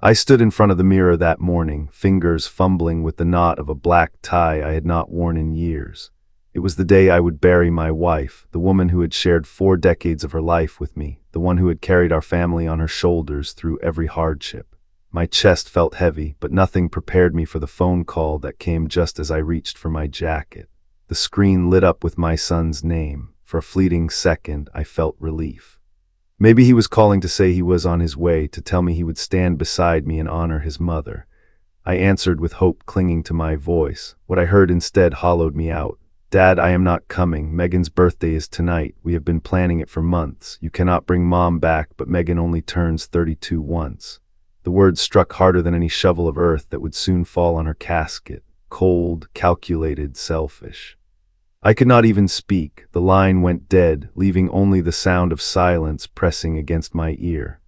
I stood in front of the mirror that morning, fingers fumbling with the knot of a black tie I had not worn in years. It was the day I would bury my wife, the woman who had shared 4 decades of her life with me, the one who had carried our family on her shoulders through every hardship. My chest felt heavy, but nothing prepared me for the phone call that came just as I reached for my jacket. The screen lit up with my son's name. For a fleeting second, I felt relief. Maybe he was calling to say he was on his way, to tell me he would stand beside me and honor his mother. I answered with hope clinging to my voice. What I heard instead hollowed me out. "Dad, I am not coming. Megan's birthday is tonight. We have been planning it for months. You cannot bring Mom back, but Megan only turns 32 once." The words struck harder than any shovel of earth that would soon fall on her casket. Cold, calculated, selfish. I could not even speak. The line went dead, leaving only the sound of silence pressing against my ear.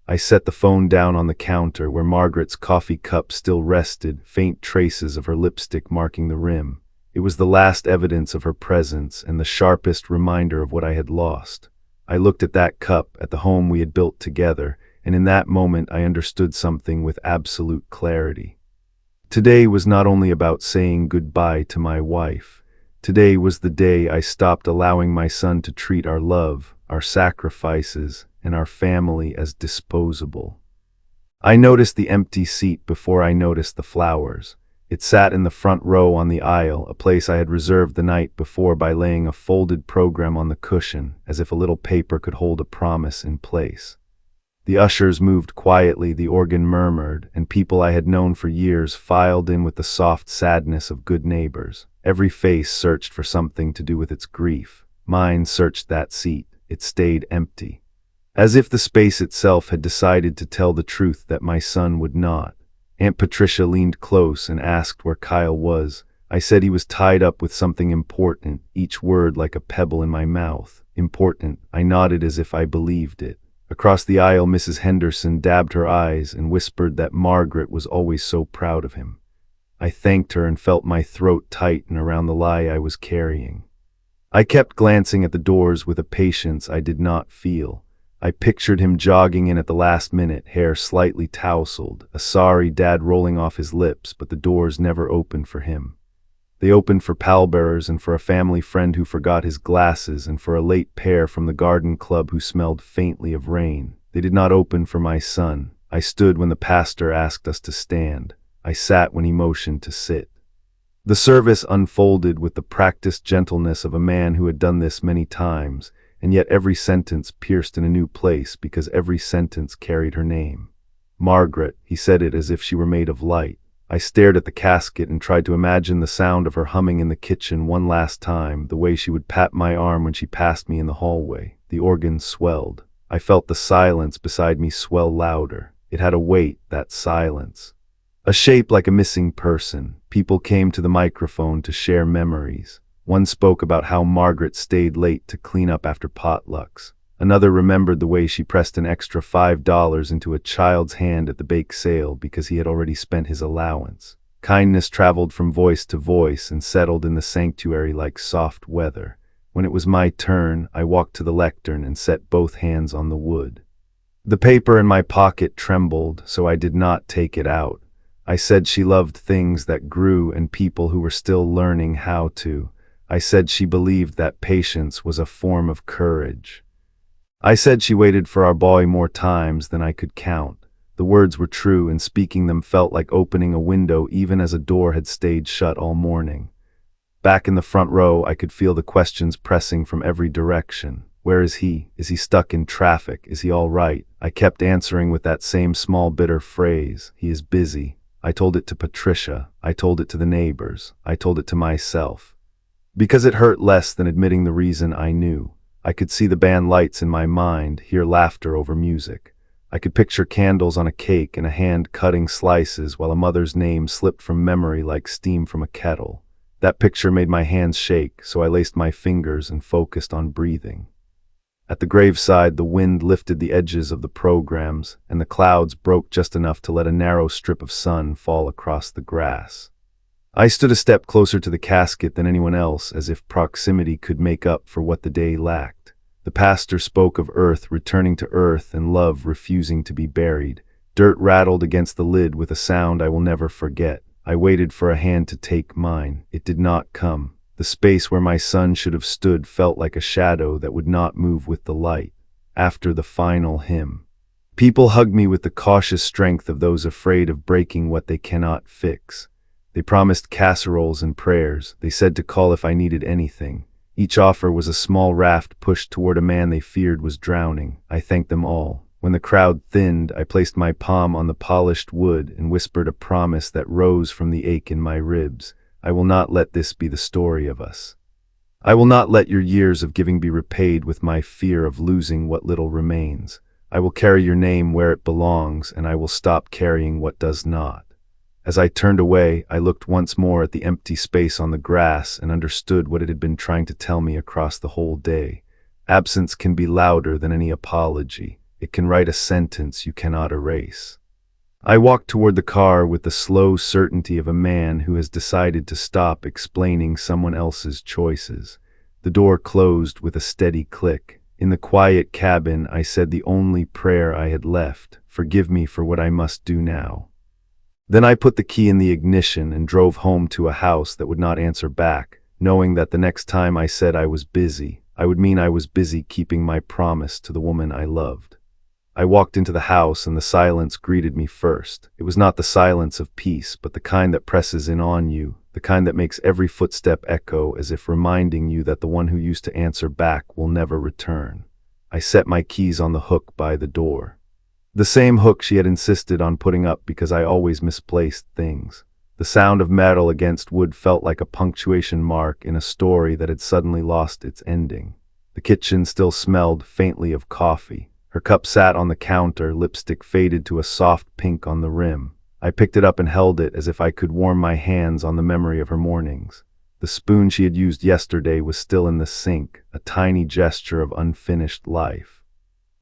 I set the phone down on the counter where Margaret's coffee cup still rested, faint traces of her lipstick marking the rim. It was the last evidence of her presence and the sharpest reminder of what I had lost. I looked at that cup, at the home we had built together, and in that moment I understood something with absolute clarity. Today was not only about saying goodbye to my wife. Today was the day I stopped allowing my son to treat our love, our sacrifices, and our family as disposable. I noticed the empty seat before I noticed the flowers. It sat in the front row on the aisle, a place I had reserved the night before by laying a folded program on the cushion, as if a little paper could hold a promise in place. The ushers moved quietly, the organ murmured, and people I had known for years filed in with the soft sadness of good neighbors. Every face searched for something to do with its grief. Mine searched that seat. It stayed empty. As if the space itself had decided to tell the truth that my son would not. Aunt Patricia leaned close and asked where Kyle was. I said he was tied up with something important, each word like a pebble in my mouth. Important. I nodded as if I believed it. Across the aisle, Mrs. Henderson dabbed her eyes and whispered that Margaret was always so proud of him. I thanked her and felt my throat tighten around the lie I was carrying. I kept glancing at the doors with a patience I did not feel. I pictured him jogging in at the last minute, hair slightly tousled, a sorry dad rolling off his lips, but the doors never opened for him. They opened for pallbearers and for a family friend who forgot his glasses and for a late pair from the garden club who smelled faintly of rain. They did not open for my son. I stood when the pastor asked us to stand. I sat when he motioned to sit. The service unfolded with the practiced gentleness of a man who had done this many times, and yet every sentence pierced in a new place because every sentence carried her name. Margaret, he said it as if she were made of light. I stared at the casket and tried to imagine the sound of her humming in the kitchen one last time, the way she would pat my arm when she passed me in the hallway. The organ swelled. I felt the silence beside me swell louder. It had a weight, that silence. A shape like a missing person. People came to the microphone to share memories. One spoke about how Margaret stayed late to clean up after potlucks. Another remembered the way she pressed an extra $5 into a child's hand at the bake sale because he had already spent his allowance. Kindness traveled from voice to voice and settled in the sanctuary like soft weather. When it was my turn, I walked to the lectern and set both hands on the wood. The paper in my pocket trembled, so I did not take it out. I said she loved things that grew and people who were still learning how to. I said she believed that patience was a form of courage. I said she waited for our boy more times than I could count. The words were true, and speaking them felt like opening a window even as a door had stayed shut all morning. Back in the front row, I could feel the questions pressing from every direction. Where is he? Is he stuck in traffic? Is he all right? I kept answering with that same small bitter phrase. He is busy. I told it to Patricia. I told it to the neighbors. I told it to myself. Because it hurt less than admitting the reason I knew. I could see the band lights in my mind, hear laughter over music. I could picture candles on a cake and a hand cutting slices while a mother's name slipped from memory like steam from a kettle. That picture made my hands shake, so I laced my fingers and focused on breathing. At the graveside, the wind lifted the edges of the programs, and the clouds broke just enough to let a narrow strip of sun fall across the grass. I stood a step closer to the casket than anyone else, as if proximity could make up for what the day lacked. The pastor spoke of earth returning to earth and love refusing to be buried. Dirt rattled against the lid with a sound I will never forget. I waited for a hand to take mine. It did not come. The space where my son should have stood felt like a shadow that would not move with the light. After the final hymn, people hugged me with the cautious strength of those afraid of breaking what they cannot fix. They promised casseroles and prayers. They said to call if I needed anything. Each offer was a small raft pushed toward a man they feared was drowning. I thanked them all. When the crowd thinned, I placed my palm on the polished wood and whispered a promise that rose from the ache in my ribs. I will not let this be the story of us. I will not let your years of giving be repaid with my fear of losing what little remains. I will carry your name where it belongs, and I will stop carrying what does not. As I turned away, I looked once more at the empty space on the grass and understood what it had been trying to tell me across the whole day. Absence can be louder than any apology. It can write a sentence you cannot erase. I walked toward the car with the slow certainty of a man who has decided to stop explaining someone else's choices. The door closed with a steady click. In the quiet cabin, I said the only prayer I had left: forgive me for what I must do now. Then I put the key in the ignition and drove home to a house that would not answer back, knowing that the next time I said I was busy, I would mean I was busy keeping my promise to the woman I loved. I walked into the house and the silence greeted me first. It was not the silence of peace, but the kind that presses in on you, the kind that makes every footstep echo as if reminding you that the one who used to answer back will never return. I set my keys on the hook by the door. The same hook she had insisted on putting up because I always misplaced things. The sound of metal against wood felt like a punctuation mark in a story that had suddenly lost its ending. The kitchen still smelled faintly of coffee. Her cup sat on the counter, lipstick faded to a soft pink on the rim. I picked it up and held it as if I could warm my hands on the memory of her mornings. The spoon she had used yesterday was still in the sink, a tiny gesture of unfinished life.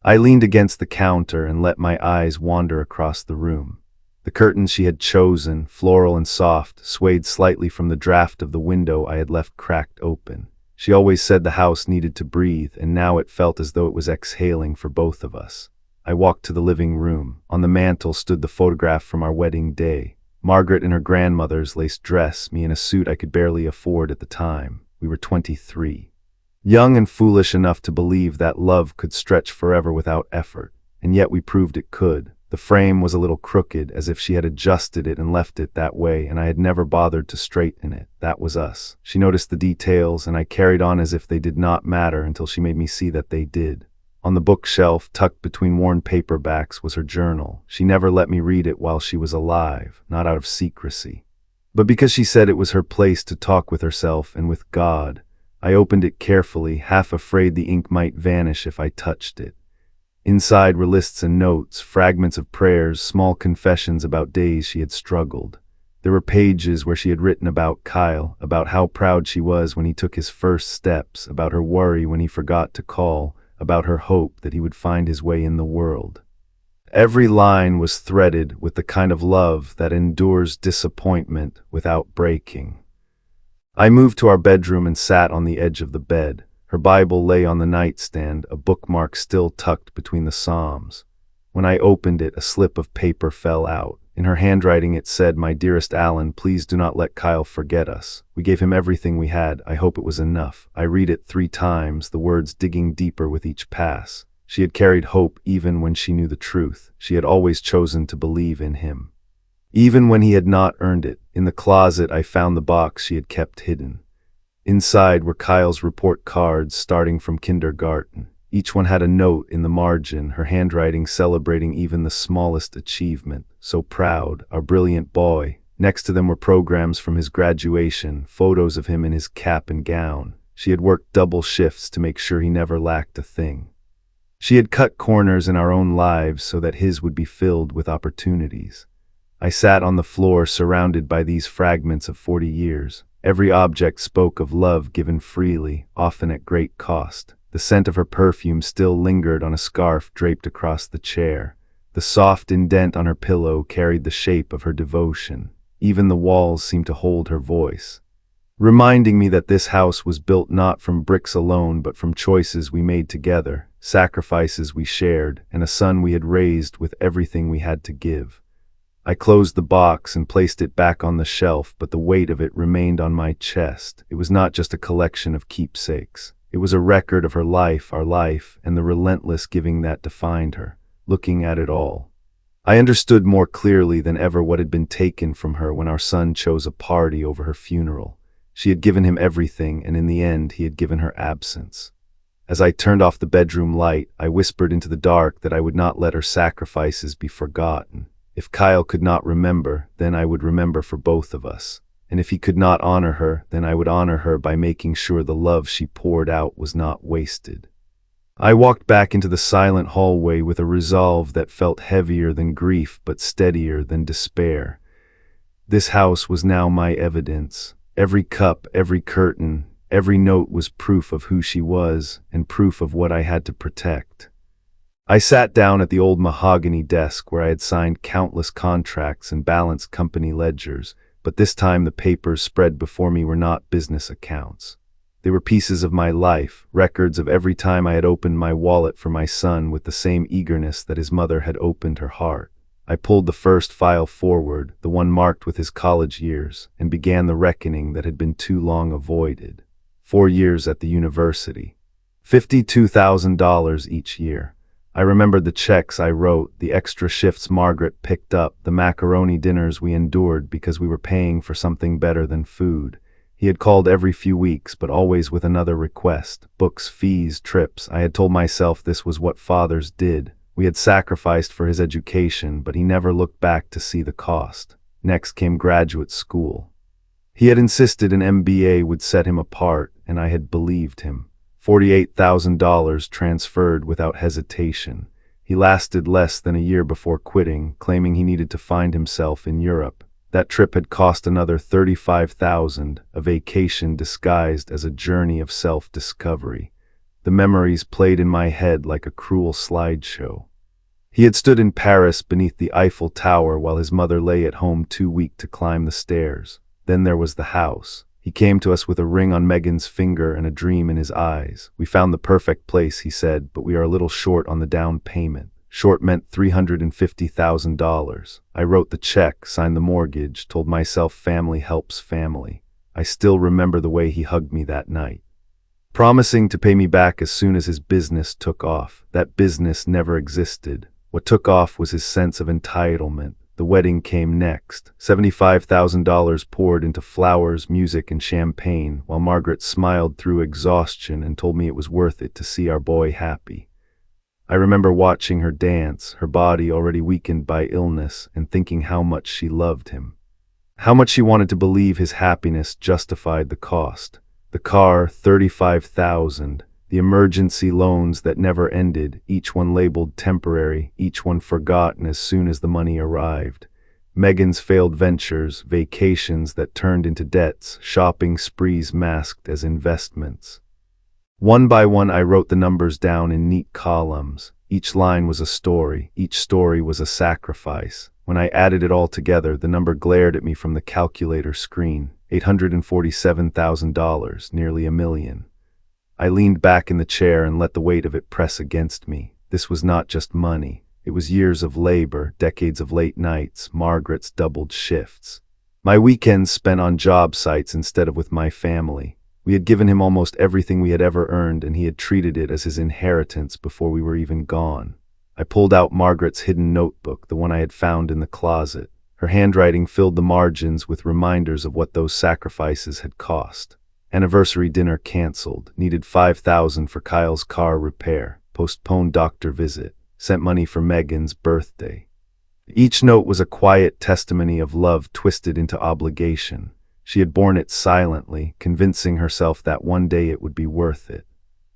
I leaned against the counter and let my eyes wander across the room. The curtains she had chosen, floral and soft, swayed slightly from the draft of the window I had left cracked open. She always said the house needed to breathe, and now it felt as though it was exhaling for both of us. I walked to the living room. On the mantel stood the photograph from our wedding day. Margaret in her grandmother's lace dress, me in a suit I could barely afford at the time. We were 23. Young and foolish enough to believe that love could stretch forever without effort, and yet we proved it could. The frame was a little crooked, as if she had adjusted it and left it that way, and I had never bothered to straighten it. That was us. She noticed the details, and I carried on as if they did not matter until she made me see that they did. On the bookshelf, tucked between worn paperbacks, was her journal. She never let me read it while she was alive, not out of secrecy, but because she said it was her place to talk with herself and with God. I opened it carefully, half afraid the ink might vanish if I touched it. Inside were lists and notes, fragments of prayers, small confessions about days she had struggled. There were pages where she had written about Kyle, about how proud she was when he took his first steps, about her worry when he forgot to call, about her hope that he would find his way in the world. Every line was threaded with the kind of love that endures disappointment without breaking. I moved to our bedroom and sat on the edge of the bed. Her Bible lay on the nightstand, a bookmark still tucked between the Psalms. When I opened it, a slip of paper fell out. In her handwriting it said, "My dearest Alan, please do not let Kyle forget us. We gave him everything we had. I hope it was enough." I read it 3 times, the words digging deeper with each pass. She had carried hope even when she knew the truth. She had always chosen to believe in him, even when he had not earned it. In the closet I found the box she had kept hidden. Inside were Kyle's report cards starting from kindergarten. Each one had a note in the margin, her handwriting celebrating even the smallest achievement. So proud, our brilliant boy. Next to them were programs from his graduation, photos of him in his cap and gown. She had worked double shifts to make sure he never lacked a thing. She had cut corners in our own lives so that his would be filled with opportunities. I sat on the floor surrounded by these fragments of 40 years. Every object spoke of love given freely, often at great cost. The scent of her perfume still lingered on a scarf draped across the chair. The soft indent on her pillow carried the shape of her devotion. Even the walls seemed to hold her voice. reminding me that this house was built not from bricks alone but from choices we made together, sacrifices we shared, and a son we had raised with everything we had to give. I closed the box and placed it back on the shelf, but the weight of it remained on my chest. It was not just a collection of keepsakes. It was a record of her life, our life, and the relentless giving that defined her. Looking at it all, I understood more clearly than ever what had been taken from her when our son chose a party over her funeral. She had given him everything, and in the end he had given her absence. As I turned off the bedroom light, I whispered into the dark that I would not let her sacrifices be forgotten. If Kyle could not remember, then I would remember for both of us. And if he could not honor her, then I would honor her by making sure the love she poured out was not wasted. I walked back into the silent hallway with a resolve that felt heavier than grief but steadier than despair. This house was now my evidence. Every cup, every curtain, every note was proof of who she was and proof of what I had to protect. I sat down at the old mahogany desk where I had signed countless contracts and balanced company ledgers, but this time the papers spread before me were not business accounts. They were pieces of my life, records of every time I had opened my wallet for my son with the same eagerness that his mother had opened her heart. I pulled the first file forward, the one marked with his college years, and began the reckoning that had been too long avoided. 4 years at the university. $52,000 each year. I remembered the checks I wrote, the extra shifts Margaret picked up, the macaroni dinners we endured because we were paying for something better than food. He had called every few weeks, but always with another request. Books, fees, trips. I had told myself this was what fathers did. We had sacrificed for his education, but he never looked back to see the cost. Next came graduate school. He had insisted an MBA would set him apart, and I had believed him. $48,000 transferred without hesitation. He lasted less than a year before quitting, claiming he needed to find himself in Europe. That trip had cost another $35,000, a vacation disguised as a journey of self-discovery. The memories played in my head like a cruel slideshow. He had stood in Paris beneath the Eiffel Tower while his mother lay at home too weak to climb the stairs. Then there was the house. He came to us with a ring on Megan's finger and a dream in his eyes. We found the perfect place, he said, but we are a little short on the down payment. Short meant $350,000. I wrote the check, signed the mortgage, told myself family helps family. I still remember the way he hugged me that night, promising to pay me back as soon as his business took off. That business never existed. What took off was his sense of entitlement. The wedding came next. $75,000 poured into flowers, music, and champagne, while Margaret smiled through exhaustion and told me it was worth it to see our boy happy. I remember watching her dance, her body already weakened by illness, and thinking how much she loved him. How much she wanted to believe his happiness justified the cost. The car, $35,000. The emergency loans that never ended, each one labeled temporary, each one forgotten as soon as the money arrived. Megan's failed ventures, vacations that turned into debts, shopping sprees masked as investments. One by one I wrote the numbers down in neat columns. Each line was a story, each story was a sacrifice. When I added it all together, the number glared at me from the calculator screen. $847,000, nearly $1 million. I leaned back in the chair and let the weight of it press against me. This was not just money. It was years of labor, decades of late nights, Margaret's doubled shifts. My weekends spent on job sites instead of with my family. We had given him almost everything we had ever earned, and he had treated it as his inheritance before we were even gone. I pulled out Margaret's hidden notebook, the one I had found in the closet. Her handwriting filled the margins with reminders of what those sacrifices had cost. Anniversary dinner canceled, needed $5,000 for Kyle's car repair, postponed doctor visit, sent money for Megan's birthday. Each note was a quiet testimony of love twisted into obligation. She had borne it silently, convincing herself that one day it would be worth it.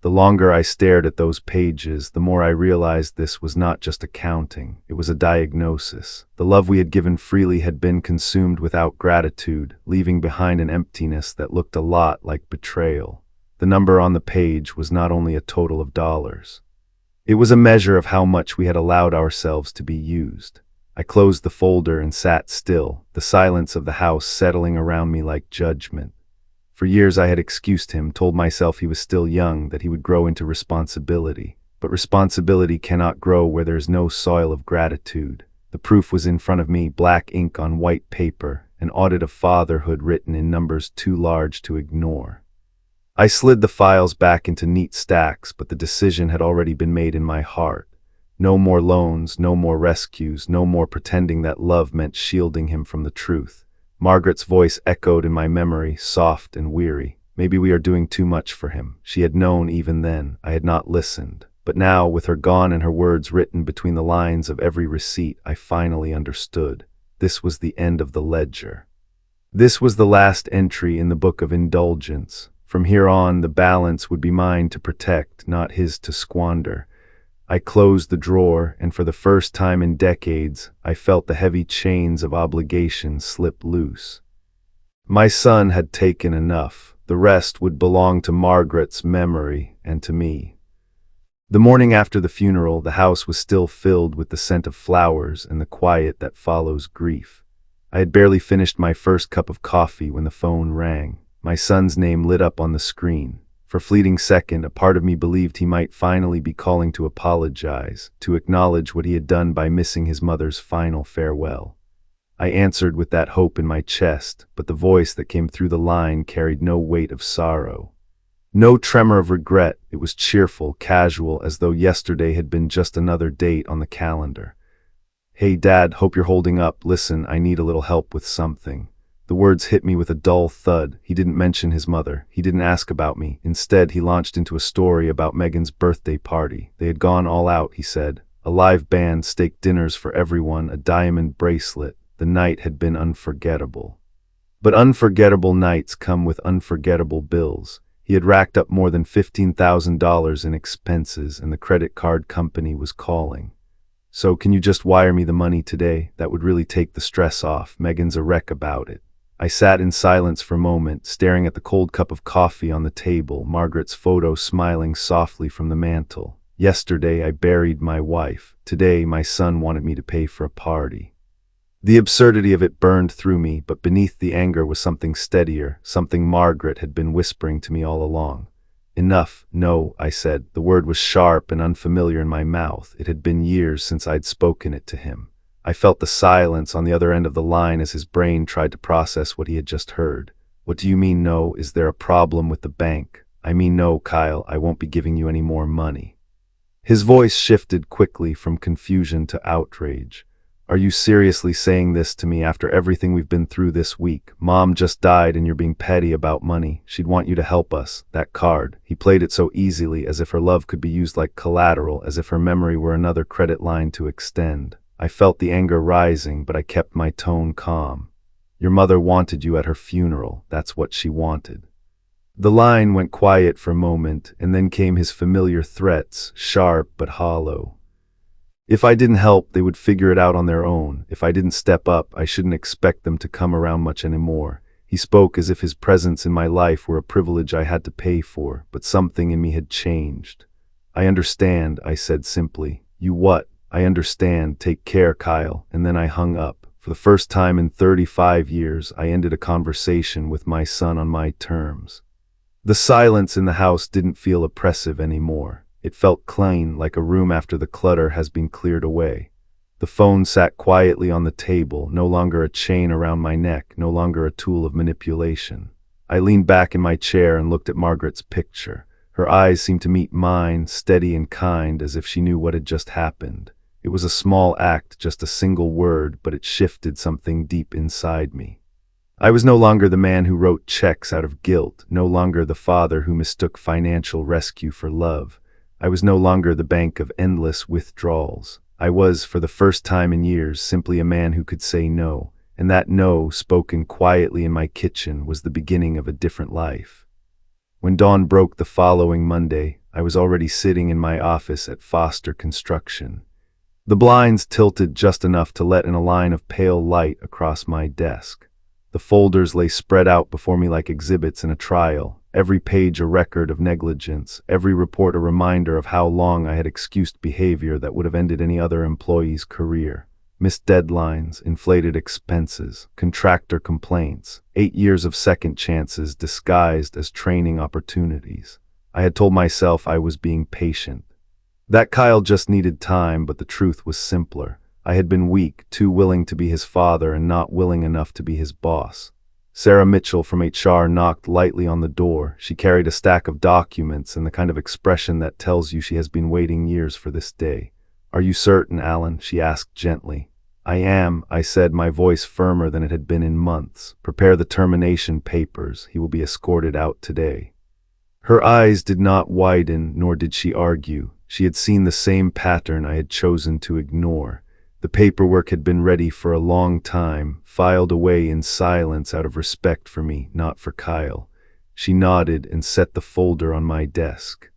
The longer I stared at those pages, the more I realized this was not just accounting, it was a diagnosis. The love we had given freely had been consumed without gratitude, leaving behind an emptiness that looked a lot like betrayal. The number on the page was not only a total of dollars. It was a measure of how much we had allowed ourselves to be used. I closed the folder and sat still, the silence of the house settling around me like judgment. For years I had excused him, told myself he was still young, that he would grow into responsibility. But responsibility cannot grow where there is no soil of gratitude. The proof was in front of me, black ink on white paper, an audit of fatherhood written in numbers too large to ignore. I slid the files back into neat stacks, but the decision had already been made in my heart. No more loans, no more rescues, no more pretending that love meant shielding him from the truth. Margaret's voice echoed in my memory, soft and weary. Maybe we are doing too much for him. She had known even then. I had not listened. But now, with her gone and her words written between the lines of every receipt, I finally understood. This was the end of the ledger. This was the last entry in the book of indulgence. From here on, the balance would be mine to protect, not his to squander. I closed the drawer, and for the first time in decades, I felt the heavy chains of obligation slip loose. My son had taken enough. The rest would belong to Margaret's memory and to me. The morning after the funeral, the house was still filled with the scent of flowers and the quiet that follows grief. I had barely finished my first cup of coffee when the phone rang. My son's name lit up on the screen. For a fleeting second, a part of me believed he might finally be calling to apologize, to acknowledge what he had done by missing his mother's final farewell. I answered with that hope in my chest, but the voice that came through the line carried no weight of sorrow. No tremor of regret. It was cheerful, casual, as though yesterday had been just another date on the calendar. "Hey, Dad, hope you're holding up. Listen, I need a little help with something." The words hit me with a dull thud. He didn't mention his mother. He didn't ask about me. Instead, he launched into a story about Megan's birthday party. They had gone all out, he said. A live band, steak dinners for everyone, a diamond bracelet. The night had been unforgettable. But unforgettable nights come with unforgettable bills. He had racked up more than $15,000 in expenses, and the credit card company was calling. "So can you just wire me the money today? That would really take the stress off. Megan's a wreck about it." I sat in silence for a moment, staring at the cold cup of coffee on the table, Margaret's photo smiling softly from the mantel. Yesterday I buried my wife. Today my son wanted me to pay for a party. The absurdity of it burned through me, but beneath the anger was something steadier, something Margaret had been whispering to me all along. "Enough, no," I said. The word was sharp and unfamiliar in my mouth. It had been years since I'd spoken it to him. I felt the silence on the other end of the line as his brain tried to process what he had just heard. "What do you mean, no? Is there a problem with the bank?" "I mean, no, Kyle, I won't be giving you any more money." His voice shifted quickly from confusion to outrage. "Are you seriously saying this to me after everything we've been through this week? Mom just died and you're being petty about money. She'd want you to help us. That card." He played it so easily, as if her love could be used like collateral, as if her memory were another credit line to extend. I felt the anger rising, but I kept my tone calm. "Your mother wanted you at her funeral. That's what she wanted." The line went quiet for a moment, and then came his familiar threats, sharp but hollow. If I didn't help, they would figure it out on their own. If I didn't step up, I shouldn't expect them to come around much anymore. He spoke as if his presence in my life were a privilege I had to pay for, but something in me had changed. "I understand," I said simply. "You what?" "I understand. Take care, Kyle." And then I hung up. For the first time in 35 years, I ended a conversation with my son on my terms. The silence in the house didn't feel oppressive anymore. It felt clean, like a room after the clutter has been cleared away. The phone sat quietly on the table, no longer a chain around my neck, no longer a tool of manipulation. I leaned back in my chair and looked at Margaret's picture. Her eyes seemed to meet mine, steady and kind, as if she knew what had just happened. It was a small act, just a single word, but it shifted something deep inside me. I was no longer the man who wrote checks out of guilt, no longer the father who mistook financial rescue for love. I was no longer the bank of endless withdrawals. I was, for the first time in years, simply a man who could say no, and that no, spoken quietly in my kitchen, was the beginning of a different life. When dawn broke the following Monday, I was already sitting in my office at Foster Construction. The blinds tilted just enough to let in a line of pale light across my desk. The folders lay spread out before me like exhibits in a trial, every page a record of negligence, every report a reminder of how long I had excused behavior that would have ended any other employee's career. Missed deadlines, inflated expenses, contractor complaints, 8 years of second chances disguised as training opportunities. I had told myself I was being patient, that Kyle just needed time, but the truth was simpler. I had been weak, too willing to be his father and not willing enough to be his boss. Sarah Mitchell from HR knocked lightly on the door. She carried a stack of documents and the kind of expression that tells you she has been waiting years for this day. "Are you certain, Alan?" she asked gently. "I am," I said, my voice firmer than it had been in months. "Prepare the termination papers. He will be escorted out today." Her eyes did not widen, nor did she argue. She had seen the same pattern I had chosen to ignore. The paperwork had been ready for a long time, filed away in silence out of respect for me, not for Kyle. She nodded and set the folder on my desk.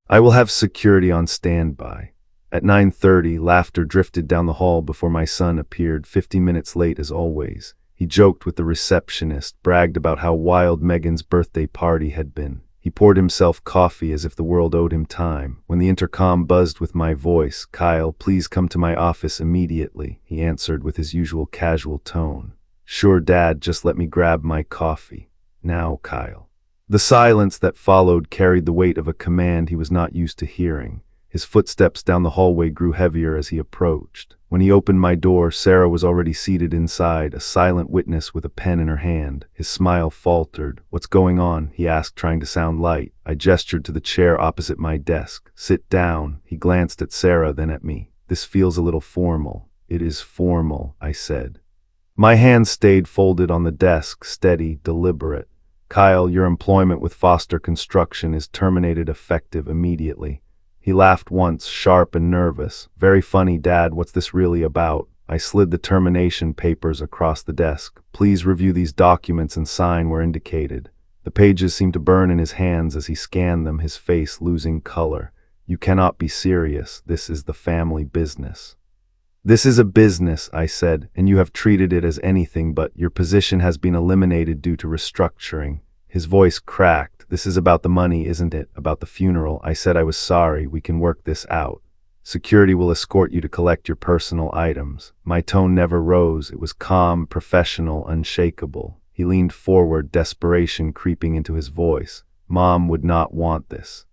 "I will have security on standby." At 9:30, laughter drifted down the hall before my son appeared, 15 minutes late as always. He joked with the receptionist, bragged about how wild Megan's birthday party had been. He poured himself coffee as if the world owed him time. When the intercom buzzed with my voice, "Kyle, please come to my office immediately," he answered with his usual casual tone. "Sure, Dad, just let me grab my coffee. Now, Kyle." The silence that followed carried the weight of a command he was not used to hearing. His footsteps down the hallway grew heavier as he approached. When he opened my door, Sarah was already seated inside, a silent witness with a pen in her hand. His smile faltered. "What's going on?" he asked, trying to sound light. I gestured to the chair opposite my desk. "Sit down." He glanced at Sarah, then at me. "This feels a little formal." "It is formal," I said. My hands stayed folded on the desk, steady, deliberate. "Kyle, your employment with Foster Construction is terminated effective immediately." He laughed once, sharp and nervous. "Very funny, Dad. What's this really about?" I slid the termination papers across the desk. "Please review these documents and sign where indicated." The pages seemed to burn in his hands as he scanned them, his face losing color. "You cannot be serious. This is the family business." "This is a business," I said, "and you have treated it as anything but. Your position has been eliminated due to restructuring." His voice cracked. "This is about the money, isn't it? About the funeral." I said I was sorry. "We can work this out. Security will escort you to collect your personal items." My tone never rose. It was calm, professional, unshakable. He leaned forward, desperation creeping into his voice. "Mom would not want this.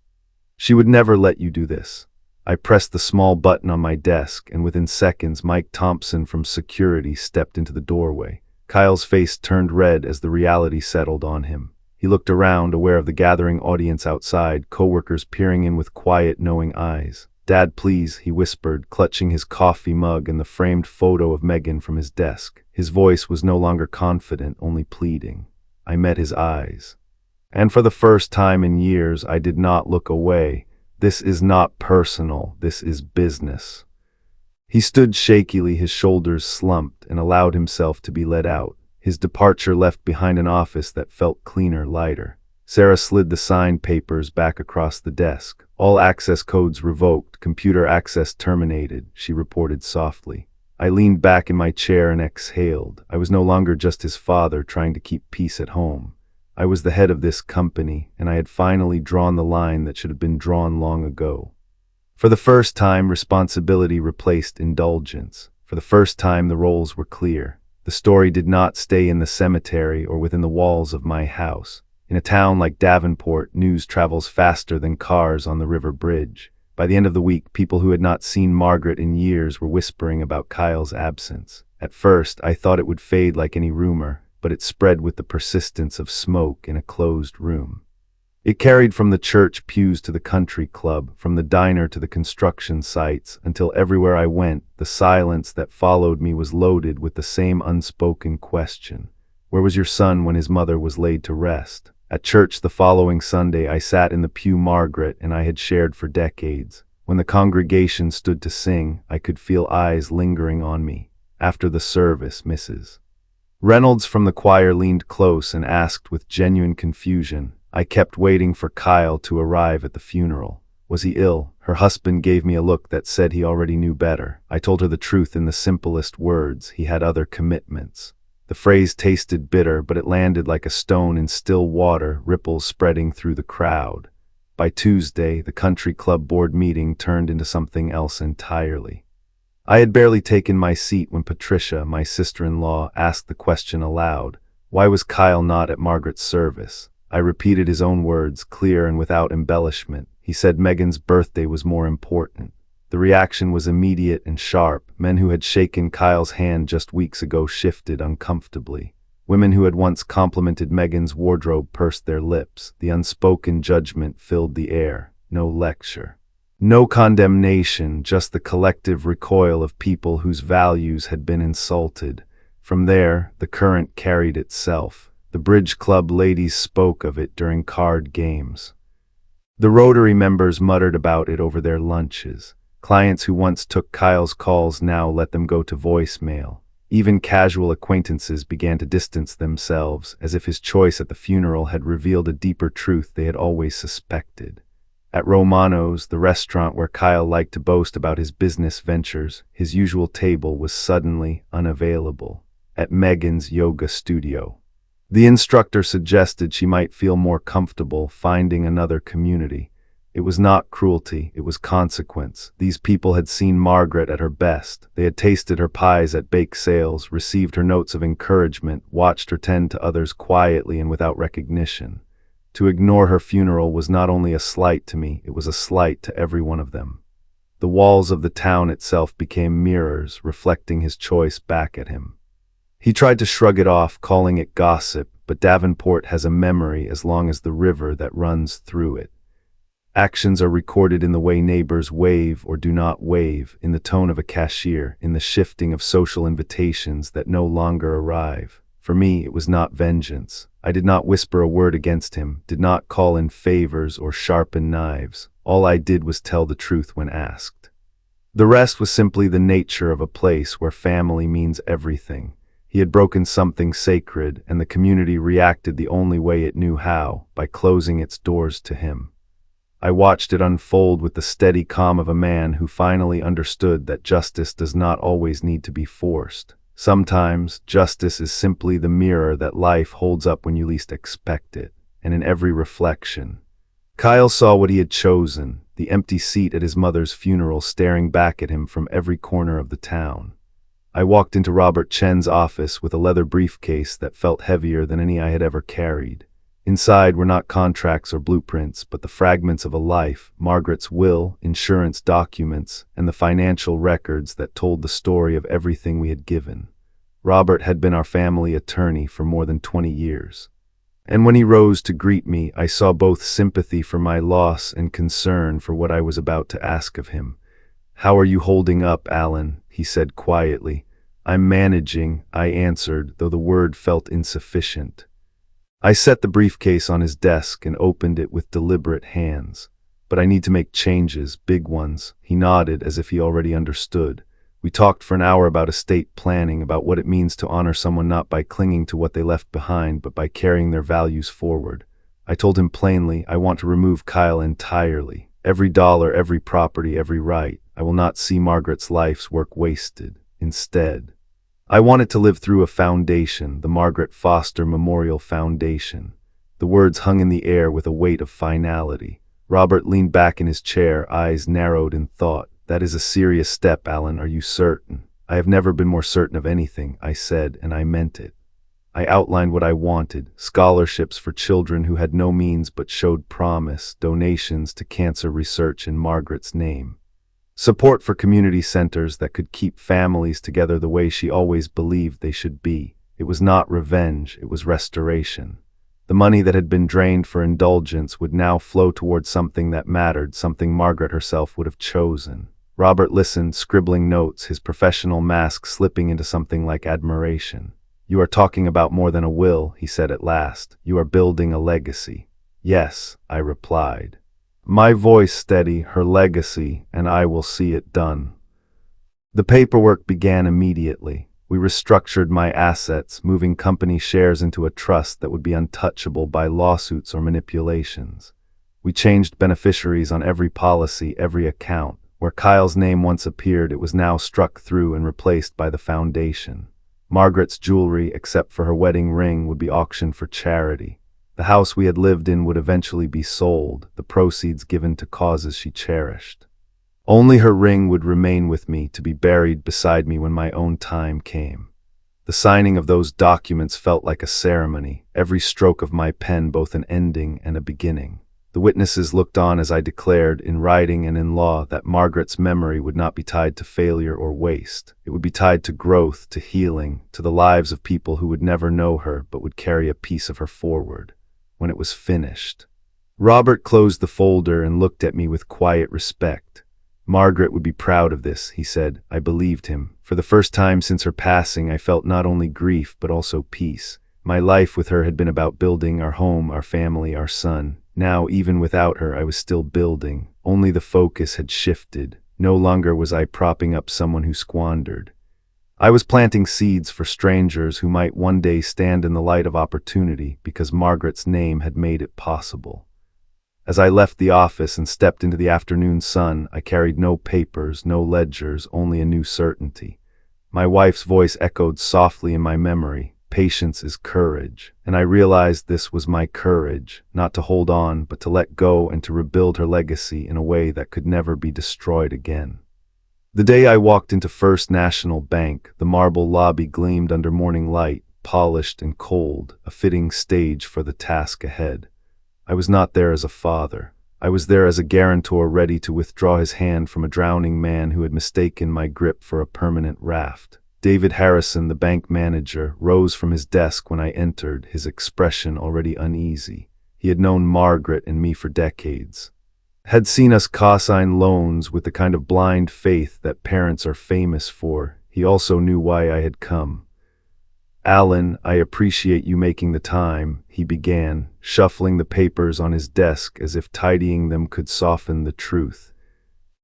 She would never let you do this." I pressed the small button on my desk, and within seconds Mike Thompson from security stepped into the doorway. Kyle's face turned red as the reality settled on him. He looked around, aware of the gathering audience outside, coworkers peering in with quiet, knowing eyes. "Dad, please," he whispered, clutching his coffee mug and the framed photo of Megan from his desk. His voice was no longer confident, only pleading. I met his eyes. And for the first time in years, I did not look away. "This is not personal. This is business." He stood shakily, his shoulders slumped, and allowed himself to be led out. His departure left behind an office that felt cleaner, lighter. Sarah slid the signed papers back across the desk. "All access codes revoked, computer access terminated," she reported softly. I leaned back in my chair and exhaled. I was no longer just his father trying to keep peace at home. I was the head of this company, and I had finally drawn the line that should have been drawn long ago. For the first time, responsibility replaced indulgence. For the first time, the roles were clear. The story did not stay in the cemetery or within the walls of my house. In a town like Davenport, news travels faster than cars on the river bridge. By the end of the week, people who had not seen Margaret in years were whispering about Kyle's absence. At first, I thought it would fade like any rumor, but it spread with the persistence of smoke in a closed room. It carried from the church pews to the country club, from the diner to the construction sites, until everywhere I went, the silence that followed me was loaded with the same unspoken question. Where was your son when his mother was laid to rest? At church the following Sunday, I sat in the pew Margaret and I had shared for decades. When the congregation stood to sing, I could feel eyes lingering on me. "After the service, Mrs. Reynolds from the choir leaned close and asked with genuine confusion. I kept waiting for Kyle to arrive at the funeral. Was he ill? Her husband gave me a look that said he already knew better. I told her the truth in the simplest words. He had other commitments. The phrase tasted bitter, but it landed like a stone in still water, ripples spreading through the crowd. By Tuesday, the country club board meeting turned into something else entirely. I had barely taken my seat when Patricia, my sister-in-law, asked the question aloud. Why was Kyle not at Margaret's service? I repeated his own words, clear and without embellishment. He said Megan's birthday was more important. The reaction was immediate and sharp. Men who had shaken Kyle's hand just weeks ago shifted uncomfortably. Women who had once complimented Megan's wardrobe pursed their lips. The unspoken judgment filled the air. No lecture. No condemnation, just the collective recoil of people whose values had been insulted. From there, the current carried itself. The bridge club ladies spoke of it during card games. The Rotary members muttered about it over their lunches. Clients who once took Kyle's calls now let them go to voicemail. Even casual acquaintances began to distance themselves, as if his choice at the funeral had revealed a deeper truth they had always suspected. At Romano's, the restaurant where Kyle liked to boast about his business ventures, his usual table was suddenly unavailable. At Megan's yoga studio, the instructor suggested she might feel more comfortable finding another community. It was not cruelty, it was consequence. These people had seen Margaret at her best. They had tasted her pies at bake sales, received her notes of encouragement, watched her tend to others quietly and without recognition. To ignore her funeral was not only a slight to me, it was a slight to every one of them. The walls of the town itself became mirrors, reflecting his choice back at him. He tried to shrug it off, calling it gossip, but Davenport has a memory as long as the river that runs through it. Actions are recorded in the way neighbors wave or do not wave, in the tone of a cashier, in the shifting of social invitations that no longer arrive. For me, it was not vengeance. I did not whisper a word against him, did not call in favors or sharpen knives. All I did was tell the truth when asked. The rest was simply the nature of a place where family means everything. He had broken something sacred, and the community reacted the only way it knew how, by closing its doors to him. I watched it unfold with the steady calm of a man who finally understood that justice does not always need to be forced. Sometimes, justice is simply the mirror that life holds up when you least expect it, and in every reflection. Kyle saw what he had chosen, the empty seat at his mother's funeral staring back at him from every corner of the town. I walked into Robert Chen's office with a leather briefcase that felt heavier than any I had ever carried. Inside were not contracts or blueprints, but the fragments of a life, Margaret's will, insurance documents, and the financial records that told the story of everything we had given. Robert had been our family attorney for more than 20 years. And when he rose to greet me, I saw both sympathy for my loss and concern for what I was about to ask of him. "How are you holding up, Alan?" he said quietly. "I'm managing," I answered, though the word felt insufficient. I set the briefcase on his desk and opened it with deliberate hands. "But I need to make changes, big ones." He nodded as if he already understood. We talked for an hour about estate planning, about what it means to honor someone not by clinging to what they left behind, but by carrying their values forward. I told him plainly, I want to remove Kyle entirely. Every dollar, every property, every right. I will not see Margaret's life's work wasted. Instead, I wanted to live through a foundation, the Margaret Foster Memorial Foundation. The words hung in the air with a weight of finality. Robert leaned back in his chair, eyes narrowed in thought. "That is a serious step, Alan. Are you certain?" "I have never been more certain of anything," I said, and I meant it. I outlined what I wanted: scholarships for children who had no means but showed promise, donations to cancer research in Margaret's name, support for community centers that could keep families together the way she always believed they should be. It was not revenge, it was restoration. The money that had been drained for indulgence would now flow towards something that mattered, something Margaret herself would have chosen. Robert listened, scribbling notes, his professional mask slipping into something like admiration. "You are talking about more than a will," he said at last. "You are building a legacy." "Yes," I replied. My voice steady, "Her legacy, and I will see it done." The paperwork began immediately. We restructured my assets, moving company shares into a trust that would be untouchable by lawsuits or manipulations. We changed beneficiaries on every policy, every account. Where Kyle's name once appeared, it was now struck through and replaced by the foundation. Margaret's jewelry, except for her wedding ring, would be auctioned for charity. The house we had lived in would eventually be sold, the proceeds given to causes she cherished. Only her ring would remain with me to be buried beside me when my own time came. The signing of those documents felt like a ceremony, every stroke of my pen both an ending and a beginning. The witnesses looked on as I declared, in writing and in law, that Margaret's memory would not be tied to failure or waste. It would be tied to growth, to healing, to the lives of people who would never know her but would carry a piece of her forward. When it was finished, Robert closed the folder and looked at me with quiet respect. Margaret would be proud of this, he said. I believed him. For the first time since her passing, I felt not only grief but also peace. My life with her had been about building our home, our family, our son. Now, even without her, I was still building. Only the focus had shifted. No longer was I propping up someone who squandered. I was planting seeds for strangers who might one day stand in the light of opportunity because Margaret's name had made it possible. As I left the office and stepped into the afternoon sun, I carried no papers, no ledgers, only a new certainty. My wife's voice echoed softly in my memory. Patience is courage. And I realized this was my courage, not to hold on, but to let go and to rebuild her legacy in a way that could never be destroyed again. The day I walked into First National Bank, the marble lobby gleamed under morning light, polished and cold, a fitting stage for the task ahead. I was not there as a father. I was there as a guarantor ready to withdraw his hand from a drowning man who had mistaken my grip for a permanent raft. David Harrison, the bank manager, rose from his desk when I entered, his expression already uneasy. He had known Margaret and me for decades. Had seen us co-sign loans with the kind of blind faith that parents are famous for. He also knew why I had come. "Alan, I appreciate you making the time," he began, shuffling the papers on his desk as if tidying them could soften the truth.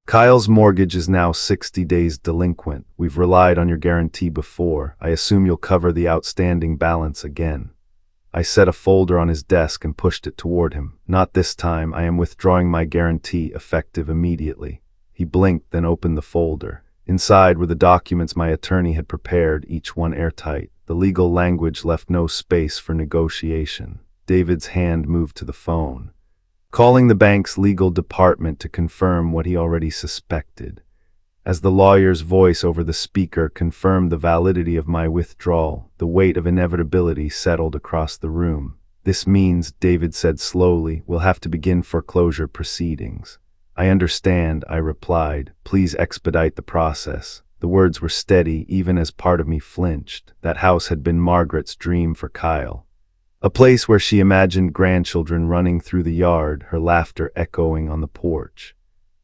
"Kyle's mortgage is now 60 days delinquent. We've relied on your guarantee before. I assume you'll cover the outstanding balance again." I set a folder on his desk and pushed it toward him. "Not this time. I am withdrawing my guarantee, effective immediately." He blinked, then opened the folder. Inside were the documents my attorney had prepared, each one airtight. The legal language left no space for negotiation. David's hand moved to the phone, calling the bank's legal department to confirm what he already suspected. As the lawyer's voice over the speaker confirmed the validity of my withdrawal, the weight of inevitability settled across the room. "This means," David said slowly, "we'll have to begin foreclosure proceedings." "I understand," I replied. "Please expedite the process." The words were steady, even as part of me flinched. That house had been Margaret's dream for Kyle. A place where she imagined grandchildren running through the yard, her laughter echoing on the porch.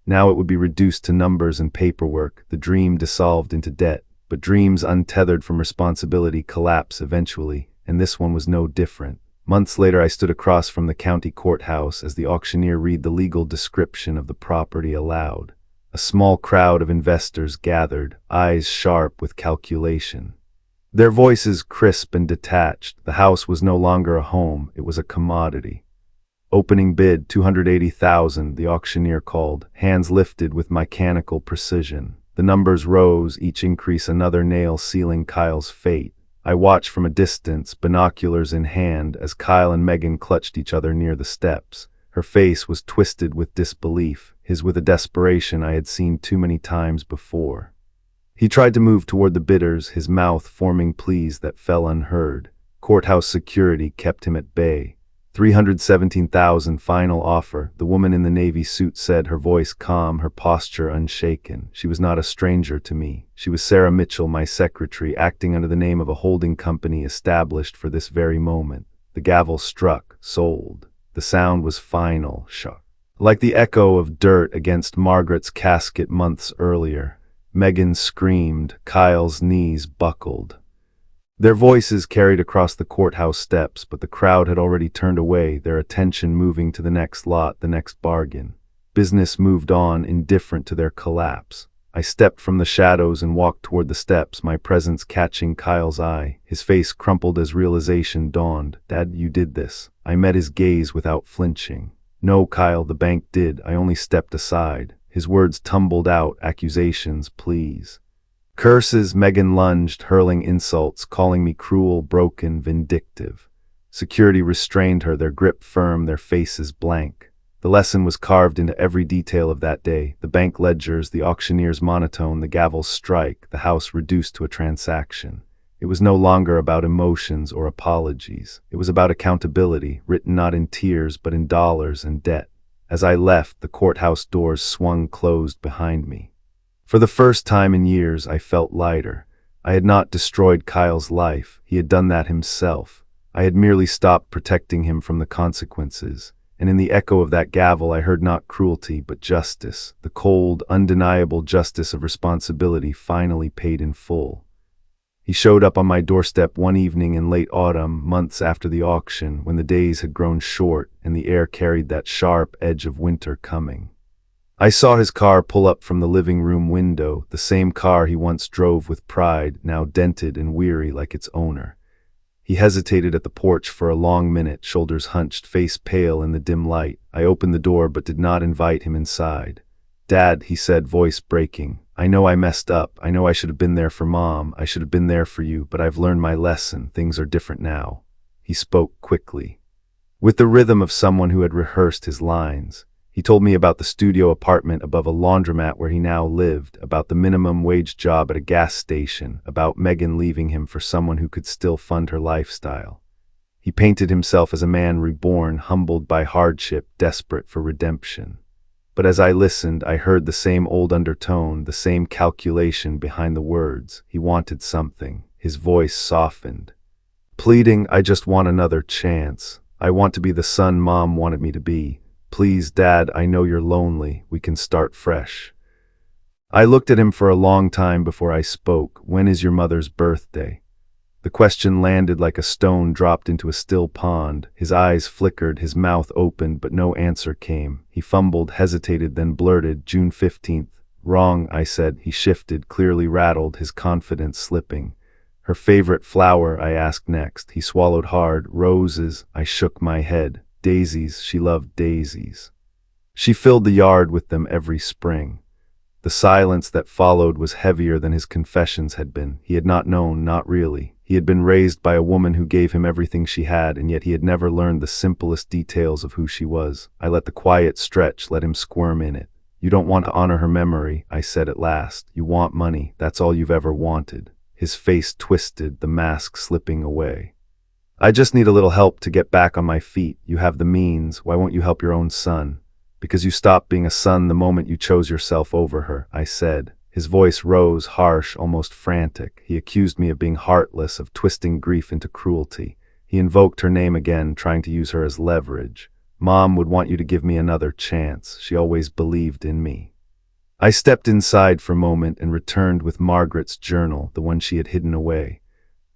Now it would be reduced to numbers and paperwork, the dream dissolved into debt. But dreams untethered from responsibility collapse eventually, and this one was no different. Months later I stood across from the county courthouse as the auctioneer read the legal description of the property aloud. A small crowd of investors gathered, eyes sharp with calculation. Their voices crisp and detached. The house was no longer a home, it was a commodity. "Opening bid, $280,000, the auctioneer called, hands lifted with mechanical precision. The numbers rose, each increase another nail sealing Kyle's fate. I watched from a distance, binoculars in hand, as Kyle and Megan clutched each other near the steps. Her face was twisted with disbelief, his with a desperation I had seen too many times before. He tried to move toward the bidders, his mouth forming pleas that fell unheard. Courthouse security kept him at bay. $317,000 final offer, the woman in the navy suit said, her voice calm, her posture unshaken. She was not a stranger to me. She was Sarah Mitchell, my secretary, acting under the name of a holding company established for this very moment. The gavel struck, sold. The sound was final, shock. Like the echo of dirt against Margaret's casket months earlier. Megan screamed, Kyle's knees buckled. Their voices carried across the courthouse steps, but the crowd had already turned away, their attention moving to the next lot, the next bargain. Business moved on, indifferent to their collapse. I stepped from the shadows and walked toward the steps, my presence catching Kyle's eye. His face crumpled as realization dawned. "Dad, you did this." I met his gaze without flinching. "No, Kyle, the bank did. I only stepped aside." His words tumbled out, accusations, pleas. Curses. Megan lunged, hurling insults, calling me cruel, broken, vindictive. Security restrained her, their grip firm, their faces blank. The lesson was carved into every detail of that day: the bank ledgers, the auctioneer's monotone, the gavel's strike, the house reduced to a transaction. It was no longer about emotions or apologies. It was about accountability, written not in tears but in dollars and debt. As I left, the courthouse doors swung closed behind me. For the first time in years, I felt lighter. I had not destroyed Kyle's life. He had done that himself. I had merely stopped protecting him from the consequences. And in the echo of that gavel I heard not cruelty but justice, the cold, undeniable justice of responsibility finally paid in full. He showed up on my doorstep one evening in late autumn, months after the auction, when the days had grown short and the air carried that sharp edge of winter coming. I saw his car pull up from the living room window, the same car he once drove with pride, now dented and weary like its owner. He hesitated at the porch for a long minute, shoulders hunched, face pale in the dim light. I opened the door but did not invite him inside. "Dad," he said, voice breaking, "I know I messed up. I know I should have been there for Mom. I should have been there for you, but I've learned my lesson. Things are different now." He spoke quickly, with the rhythm of someone who had rehearsed his lines. He told me about the studio apartment above a laundromat where he now lived, about the minimum wage job at a gas station, about Megan leaving him for someone who could still fund her lifestyle. He painted himself as a man reborn, humbled by hardship, desperate for redemption. But as I listened, I heard the same old undertone, the same calculation behind the words. He wanted something. His voice softened. Pleading, "I just want another chance. I want to be the son Mom wanted me to be. Please, Dad, I know you're lonely. We can start fresh." I looked at him for a long time before I spoke. "When is your mother's birthday?" The question landed like a stone dropped into a still pond. His eyes flickered, his mouth opened, but no answer came. He fumbled, hesitated, then blurted, "June 15th. "Wrong," I said. He shifted, clearly rattled, his confidence slipping. "Her favorite flower?" I asked next. He swallowed hard. "Roses." I shook my head. "Daisies. She loved daisies. She filled the yard with them every spring." The silence that followed was heavier than his confessions had been. He had not known, not really. He had been raised by a woman who gave him everything she had, and yet he had never learned the simplest details of who she was. I let the quiet stretch, let him squirm in it. "You don't want to honor her memory," I said at last. "You want money. That's all you've ever wanted." His face twisted, the mask slipping away. "I just need a little help to get back on my feet. You have the means. Why won't you help your own son?" "Because you stopped being a son the moment you chose yourself over her," I said. His voice rose, harsh, almost frantic. He accused me of being heartless, of twisting grief into cruelty. He invoked her name again, trying to use her as leverage. "Mom would want you to give me another chance. She always believed in me." I stepped inside for a moment and returned with Margaret's journal, the one she had hidden away.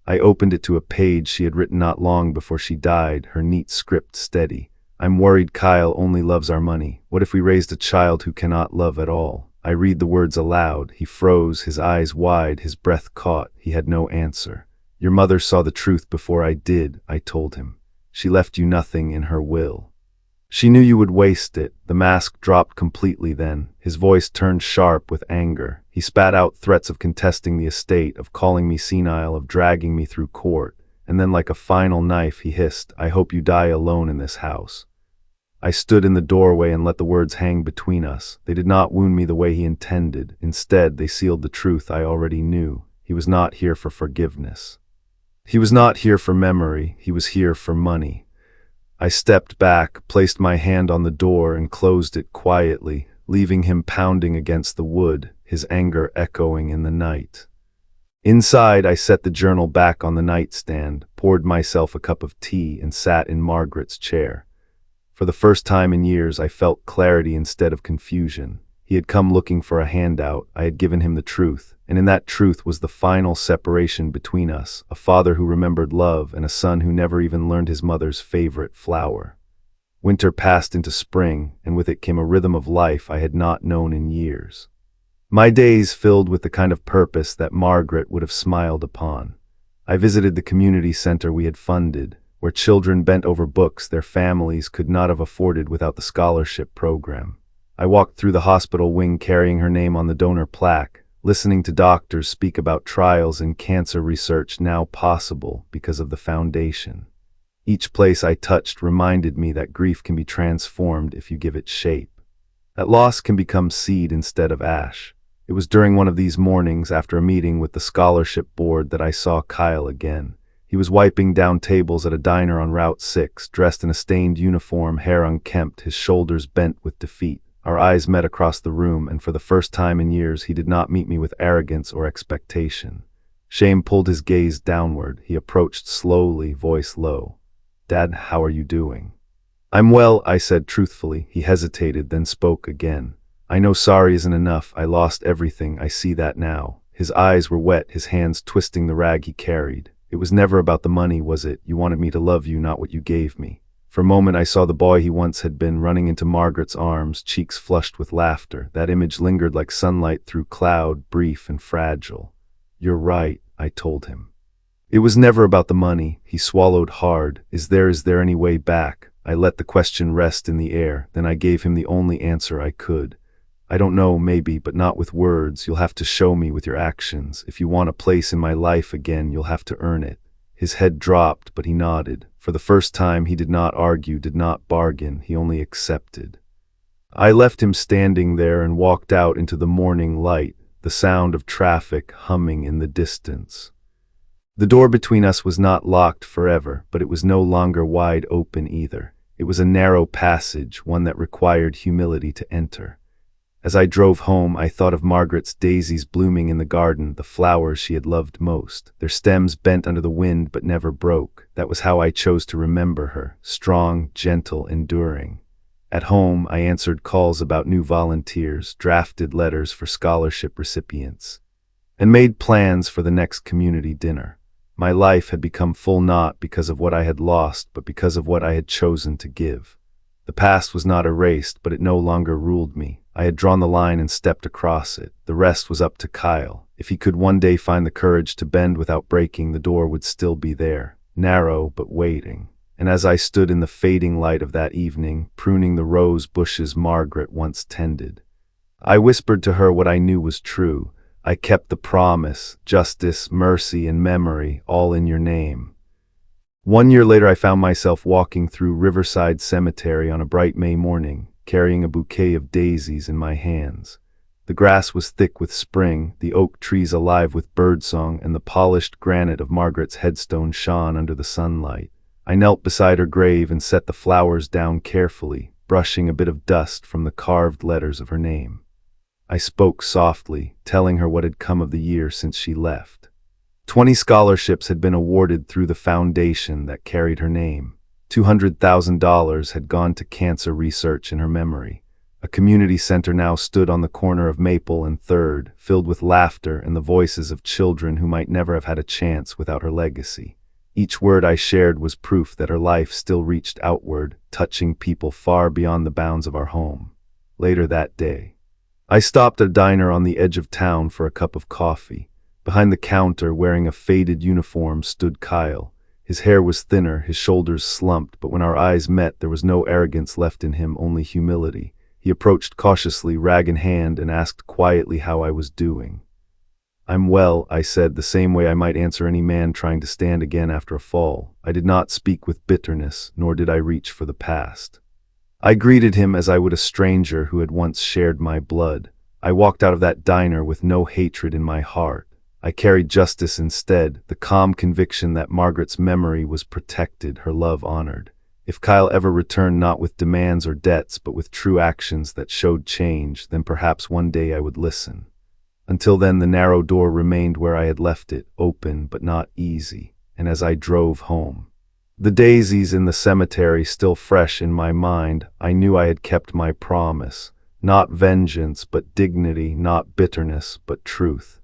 I opened it to a page she had written not long before she died, her neat script steady. "I'm worried Kyle only loves our money. What if we raised a child who cannot love at all?" I read the words aloud. He froze, his eyes wide, his breath caught. He had no answer. "Your mother saw the truth before I did," I told him. "She left you nothing in her will. She knew you would waste it." The mask dropped completely then. His voice turned sharp with anger. He spat out threats of contesting the estate, of calling me senile, of dragging me through court. And then like a final knife he hissed, "I hope you die alone in this house." I stood in the doorway and let the words hang between us. They did not wound me the way he intended. Instead, they sealed the truth I already knew. He was not here for forgiveness. He was not here for memory. He was here for money. I stepped back, placed my hand on the door, and closed it quietly, leaving him pounding against the wood, his anger echoing in the night. Inside, I set the journal back on the nightstand, poured myself a cup of tea, and sat in Margaret's chair. For the first time in years, I felt clarity instead of confusion. He had come looking for a handout. I had given him the truth, and in that truth was the final separation between us, a father who remembered love and a son who never even learned his mother's favorite flower. Winter passed into spring, and with it came a rhythm of life I had not known in years. My days filled with the kind of purpose that Margaret would have smiled upon. I visited the community center we had funded, where children bent over books their families could not have afforded without the scholarship program. I walked through the hospital wing carrying her name on the donor plaque, listening to doctors speak about trials in cancer research now possible because of the foundation. Each place I touched reminded me that grief can be transformed if you give it shape. That loss can become seed instead of ash. It was during one of these mornings, after a meeting with the scholarship board, that I saw Kyle again. He was wiping down tables at a diner on Route 6, dressed in a stained uniform, hair unkempt, his shoulders bent with defeat. Our eyes met across the room, and for the first time in years he did not meet me with arrogance or expectation. Shame pulled his gaze downward. He approached slowly, voice low. "Dad, how are you doing?" "I'm well," I said truthfully. He hesitated, then spoke again. "I know sorry isn't enough. I lost everything. I see that now." His eyes were wet, his hands twisting the rag he carried. "It was never about the money, was it? You wanted me to love you, not what you gave me." For a moment I saw the boy he once had been, running into Margaret's arms, cheeks flushed with laughter. That image lingered like sunlight through cloud, brief and fragile. "You're right," I told him. "It was never about the money." He swallowed hard. Is there any way back?" I let the question rest in the air. Then I gave him the only answer I could. "I don't know, maybe, but not with words. You'll have to show me with your actions. If you want a place in my life again, you'll have to earn it." His head dropped, but he nodded. For the first time, he did not argue, did not bargain. He only accepted. I left him standing there and walked out into the morning light, the sound of traffic humming in the distance. The door between us was not locked forever, but it was no longer wide open either. It was a narrow passage, one that required humility to enter. As I drove home, I thought of Margaret's daisies blooming in the garden, the flowers she had loved most, their stems bent under the wind but never broke. That was how I chose to remember her, strong, gentle, enduring. At home, I answered calls about new volunteers, drafted letters for scholarship recipients, and made plans for the next community dinner. My life had become full not because of what I had lost, but because of what I had chosen to give. The past was not erased, but it no longer ruled me. I had drawn the line and stepped across it. The rest was up to Kyle. If he could one day find the courage to bend without breaking, the door would still be there, narrow but waiting. And as I stood in the fading light of that evening, pruning the rose bushes Margaret once tended, I whispered to her what I knew was true. I kept the promise, justice, mercy, and memory, all in your name. 1 year later, I found myself walking through Riverside Cemetery on a bright May morning, carrying a bouquet of daisies in my hands. The grass was thick with spring, the oak trees alive with birdsong, and the polished granite of Margaret's headstone shone under the sunlight. I knelt beside her grave and set the flowers down carefully, brushing a bit of dust from the carved letters of her name. I spoke softly, telling her what had come of the year since she left. 20 scholarships had been awarded through the foundation that carried her name. $200,000 had gone to cancer research in her memory. A community center now stood on the corner of Maple and 3rd, filled with laughter and the voices of children who might never have had a chance without her legacy. Each word I shared was proof that her life still reached outward, touching people far beyond the bounds of our home. Later that day, I stopped at a diner on the edge of town for a cup of coffee. Behind the counter, wearing a faded uniform, stood Kyle. His hair was thinner, his shoulders slumped, but when our eyes met, there was no arrogance left in him, only humility. He approached cautiously, rag in hand, and asked quietly how I was doing. "I'm well," I said, the same way I might answer any man trying to stand again after a fall. I did not speak with bitterness, nor did I reach for the past. I greeted him as I would a stranger who had once shared my blood. I walked out of that diner with no hatred in my heart. I carried justice instead, the calm conviction that Margaret's memory was protected, her love honored. If Kyle ever returned not with demands or debts, but with true actions that showed change, then perhaps one day I would listen. Until then, the narrow door remained where I had left it, open but not easy. And as I drove home, the daisies in the cemetery still fresh in my mind, I knew I had kept my promise. Not vengeance, but dignity, not bitterness, but truth.